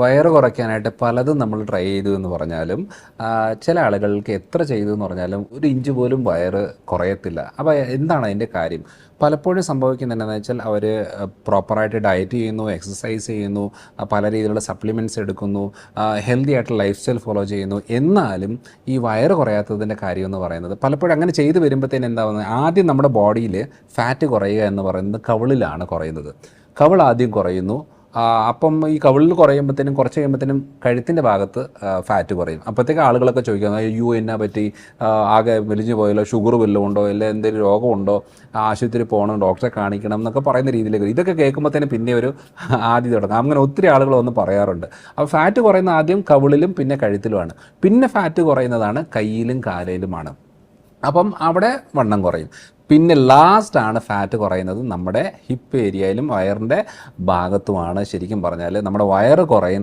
വയറ് കുറയ്ക്കാനായിട്ട് പലതും നമ്മൾ ട്രൈ ചെയ്തു എന്ന് പറഞ്ഞാലും ചില ആളുകൾക്ക് എത്ര ചെയ്തു എന്ന് പറഞ്ഞാലും ഒരു ഇഞ്ച് പോലും വയറ് കുറയത്തില്ല. അപ്പോൾ എന്താണ് അതിൻ്റെ കാര്യം? പലപ്പോഴും സംഭവിക്കുന്നത് എന്താണെന്ന് വെച്ചാൽ അവർ പ്രോപ്പറായിട്ട് ഡയറ്റ് ചെയ്യുന്നു, എക്സസൈസ് ചെയ്യുന്നു, പല രീതിയിലുള്ള സപ്ലിമെൻറ്റ്സ് എടുക്കുന്നു, ഹെൽത്തി ആയിട്ടുള്ള ലൈഫ് സ്റ്റൈൽ ഫോളോ ചെയ്യുന്നു. എന്നാലും ഈ വയറ് കുറയാത്തതിൻ്റെ കാര്യം എന്ന് പറയുന്നത് പലപ്പോഴും അങ്ങനെ ചെയ്തു വരുമ്പോഴത്തേന് എന്താവുന്നത്, ആദ്യം നമ്മുടെ ബോഡിയിൽ ഫാറ്റ് കുറയുക എന്ന് പറയുന്നത് കവിളിലാണ് കുറയുന്നത്. കവിൾ ആദ്യം കുറയുന്നു. അപ്പം ഈ കവിളിൽ കുറയുമ്പോഴത്തേനും കുറച്ച് കഴിയുമ്പോഴത്തേനും കഴുത്തിൻ്റെ ഭാഗത്ത് ഫാറ്റ് കുറയും. അപ്പോഴത്തേക്ക് ആളുകളൊക്കെ ചോദിക്കുന്നത്, അയ്യോ എന്നാ പറ്റി, ആകെ വലിഞ്ഞു പോയല്ലോ, ഷുഗർ വല്ലതും ഉണ്ടോ, അല്ലെങ്കിൽ എന്തെങ്കിലും രോഗമുണ്ടോ, ആശുപത്രി പോകണം, ഡോക്ടറെ കാണിക്കണം എന്നൊക്കെ പറയുന്ന രീതിയിലേക്ക്. ഇതൊക്കെ കേൾക്കുമ്പോഴത്തേനും പിന്നെ ഒരു ആദ്യം തുടങ്ങും. അങ്ങനെ ഒത്തിരി ആളുകൾ വന്ന് പറയാറുണ്ട്. അപ്പോൾ ഫാറ്റ് കുറയുന്ന ആദ്യം കവിളിലും പിന്നെ കഴുത്തിലുമാണ്. പിന്നെ ഫാറ്റ് കുറയുന്നതാണ് കയ്യിലും കാലയിലുമാണ്. അപ്പം അവിടെ വണ്ണം കുറയും. പിന്നെ ലാസ്റ്റാണ് ഫാറ്റ് കുറയുന്നത് നമ്മുടെ ഹിപ്പ് ഏരിയയിലും വയറിൻ്റെ ഭാഗത്തുമാണ്. ശരിക്കും പറഞ്ഞാൽ നമ്മുടെ വയറ് കുറയുന്ന